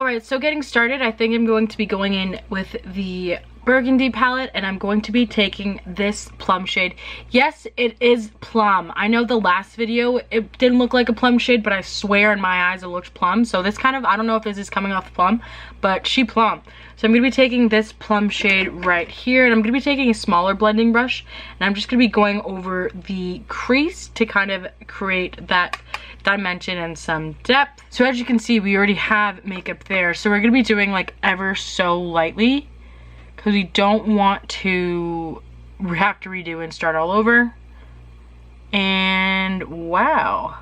Alright, so getting started, I think I'm going to be going in with the burgundy palette, and I'm going to be taking this plum shade. Yes, it is plum. I know the last video it didn't look like a plum shade, but I swear in my eyes it looked plum. So this kind of, I don't know if this is coming off plum, but she plum. So I'm going to be taking this plum shade right here, and I'm going to be taking a smaller blending brush, and I'm just going to be going over the crease to kind of create that dimension and some depth. So as you can see, we already have makeup there, so we're going to be doing like ever so lightly, because we don't want to have to redo and start all over. And wow,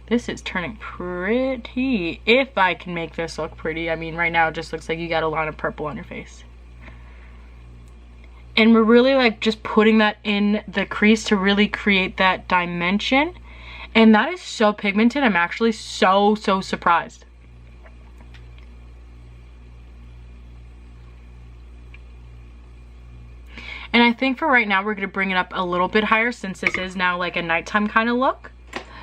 this is turning pretty, if I can make this look pretty. I mean, right now it just looks like you got a lot of purple on your face. And we're really like just putting that in the crease to really create that dimension. And that is so pigmented. I'm actually so surprised. And I think for right now, we're going to bring it up a little bit higher since this is now like a nighttime kind of look.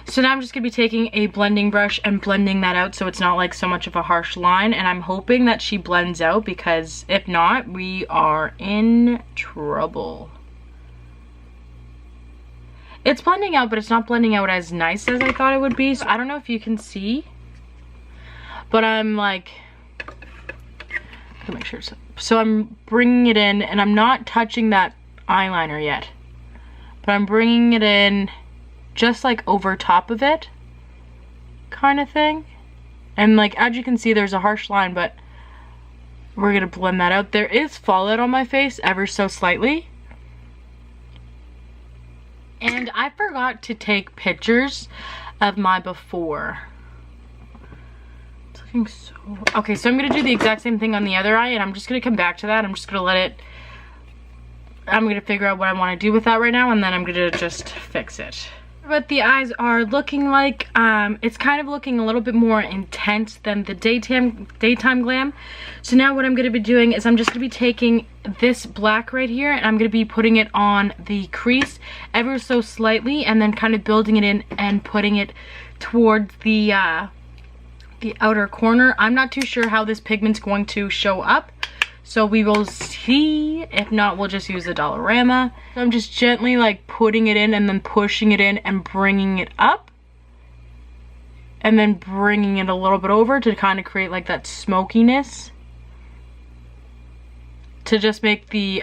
So now I'm just going to be taking a blending brush and blending that out so it's not like so much of a harsh line. And I'm hoping that she blends out, because if not, we are in trouble. It's blending out, but it's not blending out as nice as I thought it would be. So I don't know if you can see, but I'm like, let me make sure. So I'm bringing it in, and I'm not touching that eyeliner yet, but I'm bringing it in just like over top of it kind of thing. And like, as you can see, there's a harsh line, but we're gonna blend that out. There is fallout on my face ever so slightly. And I forgot to take pictures of my before. It's looking so... Okay, so I'm going to do the exact same thing on the other eye, and I'm just going to come back to that. I'm just going to let it... I'm going to figure out what I want to do with that right now, and then I'm going to just fix it. What the eyes are looking like, it's kind of looking a little bit more intense than the daytime glam. So now what I'm going to be doing is I'm just going to be taking this black right here, and I'm going to be putting it on the crease ever so slightly, and then kind of building it in and putting it towards the outer corner. I'm not too sure how this pigment's going to show up, so we will see. If not, we'll just use the Dollarama. So I'm just gently like putting it in and then pushing it in and bringing it up. And then bringing it a little bit over to kind of create like that smokiness. To just make the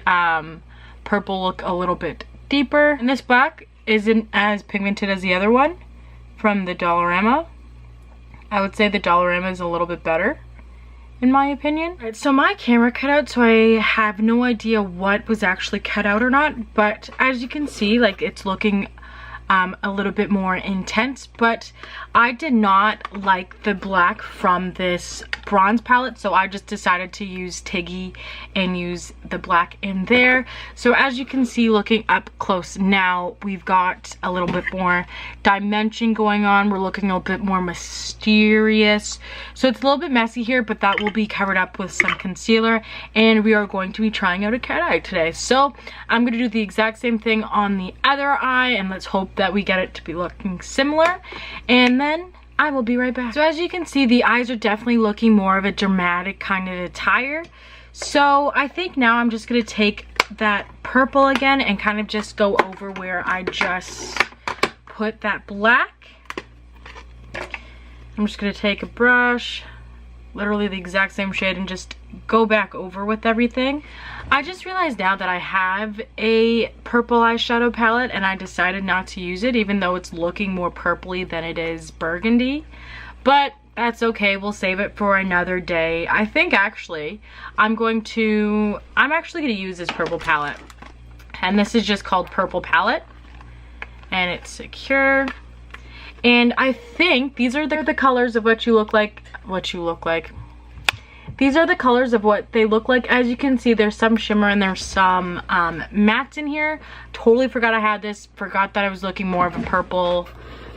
purple look a little bit deeper. And this black isn't as pigmented as the other one from the Dollarama. I would say the Dollarama is a little bit better, in my opinion. Alright, so my camera cut out, so I have no idea what was actually cut out or not, but as you can see, like, it's looking a little bit more intense, but I did not like the black from this bronze palette, so I just decided to use Tiggy and use the black in there. So as you can see, looking up close now, we've got a little bit more dimension going on. We're looking a little bit more mysterious. So it's a little bit messy here, but that will be covered up with some concealer, and we are going to be trying out a cat eye today. So I'm going to do the exact same thing on the other eye, and let's hope that we get it to be looking similar, and then I will be right back. So as you can see, the eyes are definitely looking more of a dramatic kind of attire. So I think now I'm just going to take that purple again and kind of just go over where I just put that black. I'm just going to take a brush, literally the exact same shade, and just go back over with everything. I just realized now that I have a purple eyeshadow palette, and I decided not to use it, even though it's looking more purpley than it is burgundy. But that's okay, we'll save it for another day. I think actually I'm actually going to use this purple palette, and this is just called Purple Palette, and it's secure. And I think these are the colors of what you look like. These are the colors of what they look like. As you can see, there's some shimmer and there's some mattes in here. Totally forgot I had this. Forgot that I was looking more of a purple.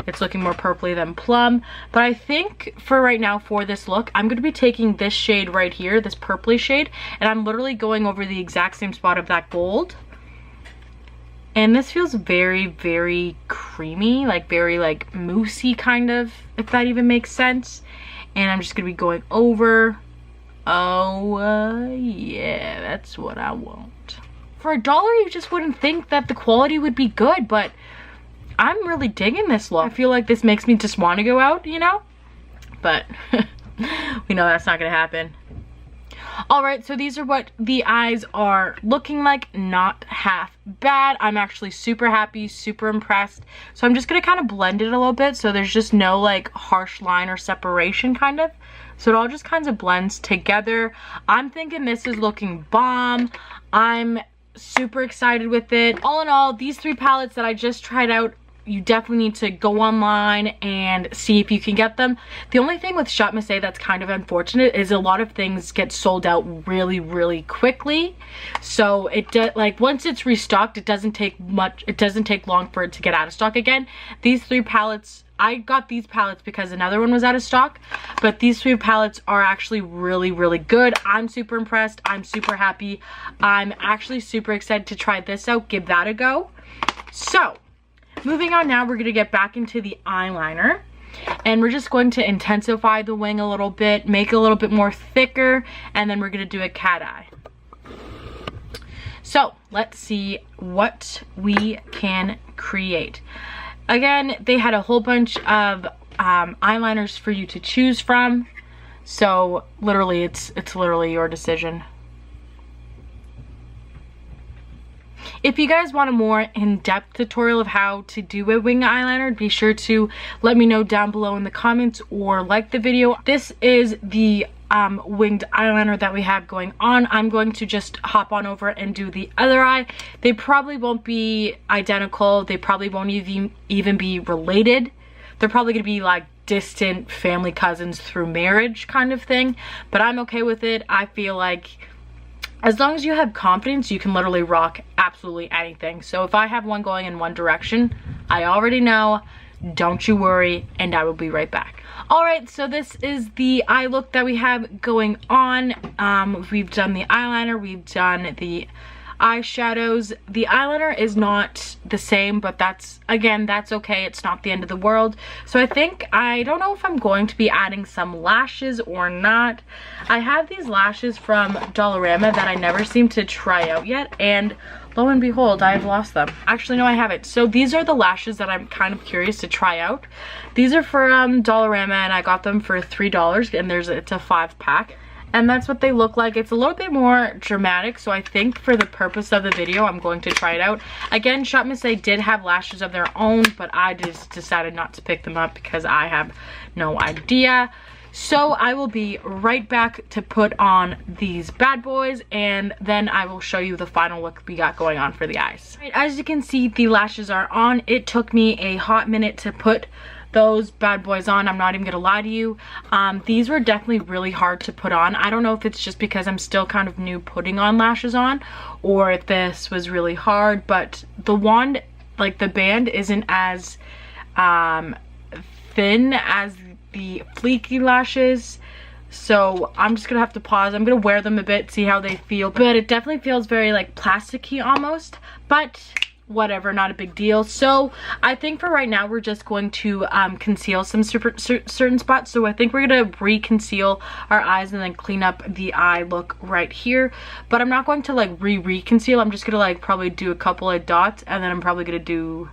It's looking more purpley than plum. But I think for right now, for this look, I'm going to be taking this shade right here, this purpley shade, and I'm literally going over the exact same spot of that gold. And this feels very, very creamy, like very like moussey kind of, if that even makes sense. And I'm just gonna be going over. Oh, yeah, that's what I want. For $1, you just wouldn't think that the quality would be good, but I'm really digging this look. I feel like this makes me just want to go out, you know? But we know that's not gonna happen. Alright, so these are what the eyes are looking like. Not half bad. I'm actually super happy, super impressed. So I'm just gonna kind of blend it a little bit so there's just no like harsh line or separation kind of. So it all just kind of blends together. I'm thinking this is looking bomb. I'm super excited with it. All in all, these 3 palettes that I just tried out, you definitely need to go online and see if you can get them. The only thing with Shop Miss that's kind of unfortunate is a lot of things get sold out really, really quickly. So like once it's restocked, it doesn't take long for it to get out of stock again. These 3 palettes, I got these palettes because another one was out of stock, but these 3 palettes are actually really, really good. I'm super impressed. I'm super happy. I'm actually super excited to try this out, give that a go. So moving on now, we're gonna get back into the eyeliner, and we're just going to intensify the wing a little bit, make it a little bit more thicker, and then we're gonna do a cat eye. So let's see what we can create. Again, they had a whole bunch of eyeliners for you to choose from, so literally it's literally your decision. If you guys want a more in-depth tutorial of how to do a wing eyeliner, be sure to let me know down below in the comments or like the video. This is the winged eyeliner that we have going on. I'm going to just hop on over and do the other eye. They probably won't be identical. They probably won't even be related. They're probably gonna be like distant family cousins through marriage kind of thing, but I'm okay with it. I feel like as long as you have confidence, you can literally rock absolutely anything. So if I have one going in one direction, I already know, don't you worry, and I will be right back. All right, so this is the eye look that we have going on. We've done the eyeliner, we've done the eyeshadows. The eyeliner is not the same, but that's okay. It's not the end of the world. So I don't know if I'm going to be adding some lashes or not. I have these lashes from Dollarama that I never seem to try out yet, and lo and behold, I've lost them. Actually, no, I haven't. So these are the lashes that I'm kind of curious to try out. These are for Dollarama, and I got them for $3, and it's a 5-pack. And that's what they look like. It's a little bit more dramatic, so I think for the purpose of the video, I'm going to try it out. Again, Shop Miss did have lashes of their own, but I just decided not to pick them up because I have no idea. So I will be right back to put on these bad boys, and then I will show you the final look we got going on for the eyes. Right, as you can see, the lashes are on. It took me a hot minute to put those bad boys on. I'm not even gonna lie to you. These were definitely really hard to put on. I don't know if it's just because I'm still kind of new putting on lashes on, or if this was really hard, but the wand, like the band, isn't as thin as the fleeky lashes. So I'm just gonna have to pause. I'm gonna wear them a bit, see how they feel, but it definitely feels very like plasticky almost, but whatever, not a big deal. So I think for right now we're just going to conceal some certain spots. So I think we're gonna re-conceal our eyes and then clean up the eye look right here, but I'm not going to like re-conceal. I'm just gonna like probably do a couple of dots, and then I'm probably gonna do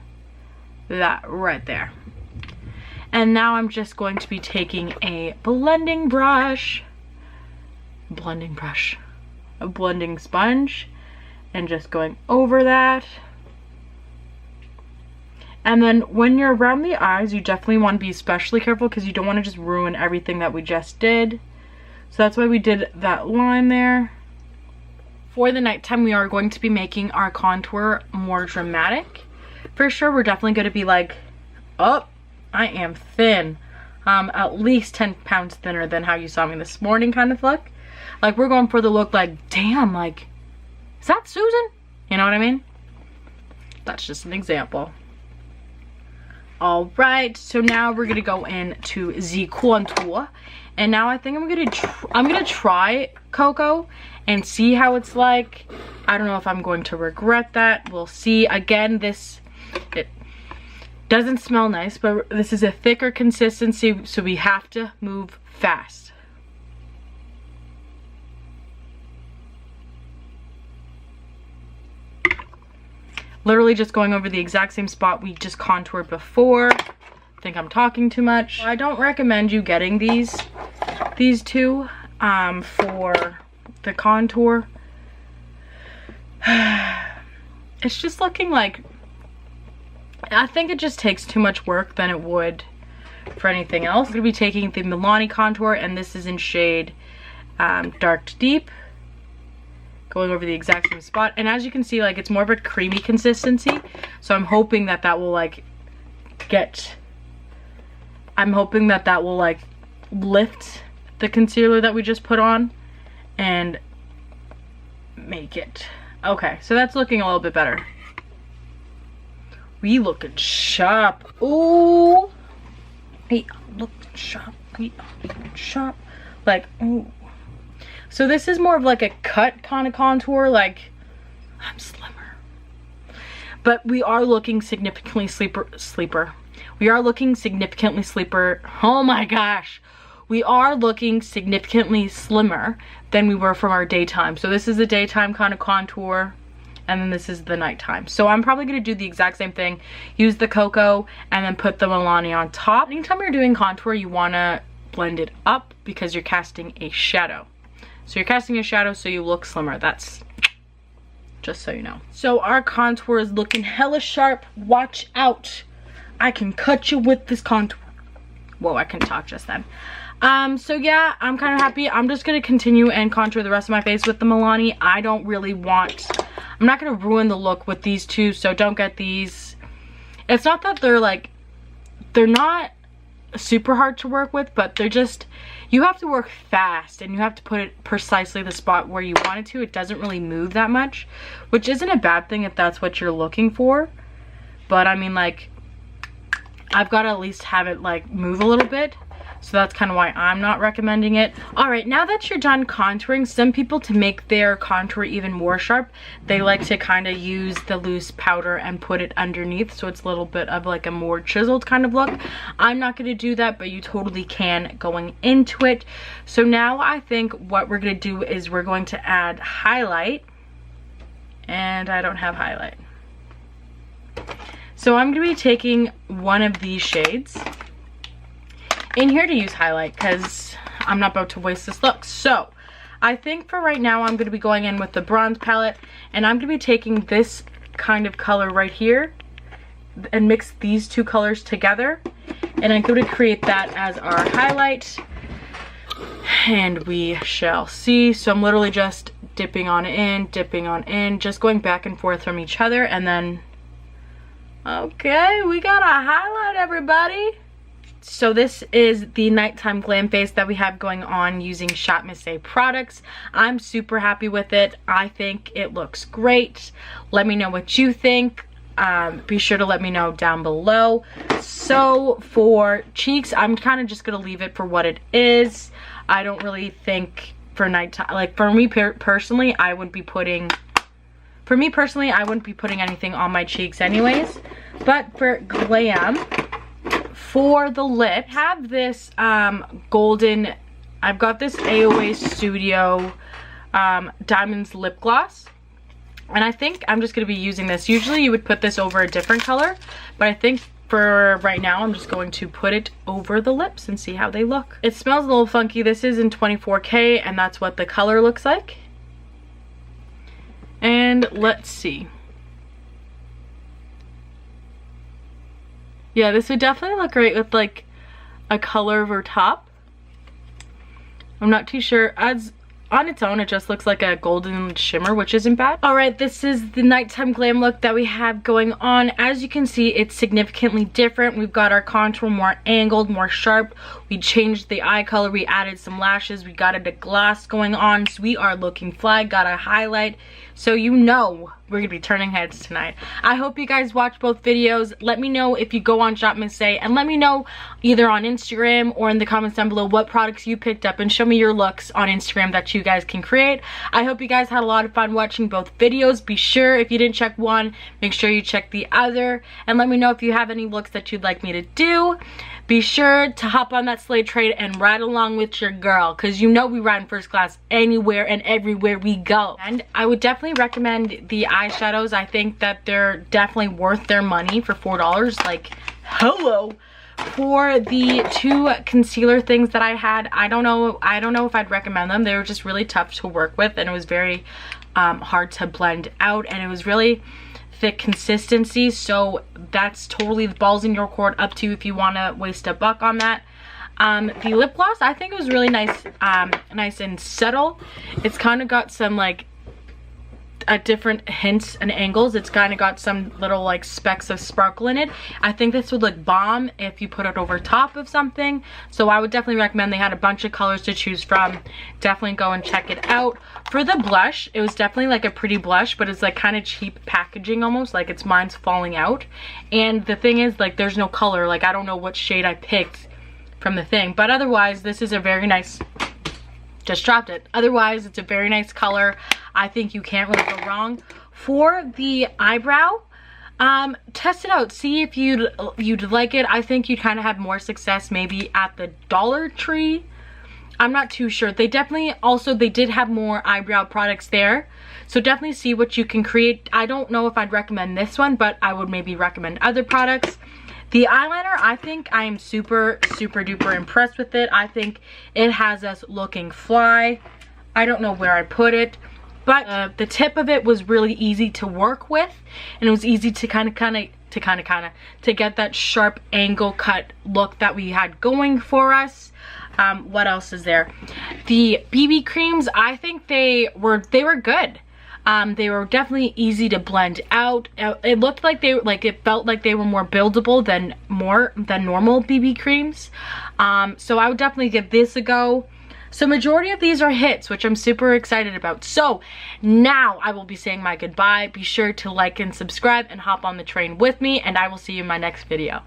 that right there. And now I'm just going to be taking a blending sponge, and just going over that. And then when you're around the eyes, you definitely want to be especially careful because you don't want to just ruin everything that we just did. So that's why we did that line there. For the nighttime, we are going to be making our contour more dramatic. For sure, we're definitely going to be like, oh, I am thin. At least 10 pounds thinner than how you saw me this morning kind of look. Like, we're going for the look like, damn, like, is that Susan? You know what I mean? That's just an example. All right, so now we're gonna go into the contour, and now I think I'm gonna try Cocoa and see how it's like. I don't know if I'm going to regret that. We'll see. Again, it doesn't smell nice, but this is a thicker consistency, so we have to move fast. Literally just going over the exact same spot we just contoured before. I think I'm talking too much. I don't recommend you getting these two for the contour. It's just looking like, I think it just takes too much work than it would for anything else. I'm gonna be taking the Milani contour, and this is in shade Dark to Deep, going over the exact same spot. And as you can see, like, it's more of a creamy consistency, so I'm hoping that that will like lift the concealer that we just put on and make it. Okay, so that's looking a little bit better. We looking sharp. Ooh, hey, looking sharp. We looking sharp. Like, ooh. So this is more of like a cut kind of contour. Like, I'm slimmer, but we are looking significantly sleeper. We are looking significantly sleeper. Oh my gosh. We are looking significantly slimmer than we were from our daytime. So this is the daytime kind of contour, and then this is the nighttime. So I'm probably gonna do the exact same thing. Use the cocoa and then put the Milani on top. Anytime you're doing contour, you wanna blend it up because you're casting a shadow. So you're casting a shadow so you look slimmer. That's just so you know. So our contour is looking hella sharp. Watch out. I can cut you with this contour. Whoa, I couldn't talk just then. So yeah, I'm kind of happy. I'm just gonna continue and contour the rest of my face with the Milani. I don't really want, I'm not gonna ruin the look with these two, so don't get these. It's not that they're not super hard to work with, but they're just, you have to work fast and you have to put it precisely the spot where you want it to. It doesn't really move that much, which isn't a bad thing if that's what you're looking for. But I mean, like, I've got to at least have it like move a little bit. So that's kind of why I'm not recommending it. All right, now that you're done contouring, some people, to make their contour even more sharp, they like to kind of use the loose powder and put it underneath, so it's a little bit of like a more chiseled kind of look. I'm not going to do that, but you totally can going into it. So now I think what we're going to do is we're going to add highlight, and I don't have highlight. So I'm going to be taking one of these shades in here to use highlight because I'm not about to waste this look. So I think for right now I'm going to be going in with the bronze palette, and I'm going to be taking this kind of color right here and mix these two colors together, and I'm going to create that as our highlight, and we shall see. So I'm literally just dipping on in, just going back and forth from each other, and then okay, we got a highlight, everybody. So this is the nighttime glam face that we have going on using Shop Miss A products. I'm super happy with it. I think it looks great. Let me know what you think. Be sure to let me know down below. So for cheeks, I'm kind of just gonna leave it for what it is. I don't really think for nighttime, like for me personally, I wouldn't be putting anything on my cheeks anyways. But for glam, for the lip, I have this golden, I've got this AOA Studio Diamonds lip gloss, and I think I'm just going to be using this. Usually you would put this over a different color, but I think for right now I'm just going to put it over the lips and see how they look. It smells a little funky. This is in 24K, and that's what the color looks like. And let's see. Yeah, this would definitely look great with like a color over top. I'm not too sure. As on its own, it just looks like a golden shimmer, which isn't bad. All right, this is the nighttime glam look that we have going on. As you can see, it's significantly different. We've got our contour more angled, more sharp. We changed the eye color. We added some lashes. We got a gloss going on. So we are looking fly. Got a highlight. So you know we're gonna be turning heads tonight. I hope you guys watch both videos. Let me know if you go on Shop Miss A, and let me know either on Instagram or in the comments down below what products you picked up, and show me your looks on Instagram that you guys can create. I hope you guys had a lot of fun watching both videos. Be sure, if you didn't check one, make sure you check the other, and let me know if you have any looks that you'd like me to do. Be sure to hop on that that Slay Train and ride along with your girl, because you know we ride in first class anywhere and everywhere we go. And I would definitely recommend the eyeshadows. I think that they're definitely worth their money for $4. Like, hello. For the 2 concealer things that I had, I don't know if I'd recommend them. They were just really tough to work with, and it was very hard to blend out, and it was really thick consistency. So that's totally the balls in your court, up to if you want to waste a buck on that. The lip gloss, I think it was really nice, nice and subtle. It's kind of got some like different hints and angles. It's kind of got some little like specks of sparkle in it. I think this would look bomb if you put it over top of something. So I would definitely recommend. They had a bunch of colors to choose from. Definitely go and check it out. For the blush, it was definitely like a pretty blush, but it's like kind of cheap packaging almost, like it's mine's falling out. And the thing is, like, there's no color. Like, I don't know what shade I picked from the thing, but otherwise this is a very nice, just dropped it. Otherwise, it's a very nice color. I think you can't really go wrong. For the eyebrow, test it out. See if you'd like it. I think you'd kind of have more success maybe at the Dollar Tree. I'm not too sure. They definitely also, they did have more eyebrow products there. So definitely see what you can create. I don't know if I'd recommend this one, but I would maybe recommend other products. The eyeliner, I think I am super duper impressed with it. I think it has us looking fly. I don't know where I put it, but the tip of it was really easy to work with, and it was easy to to get that sharp angle cut look that we had going for us. What else is there? The BB creams, I think they were good. They were definitely easy to blend out. It looked like it felt like they were more buildable than normal BB creams. So I would definitely give this a go. So majority of these are hits, which I'm super excited about. So now I will be saying my goodbye. Be sure to like and subscribe and hop on the train with me, and I will see you in my next video.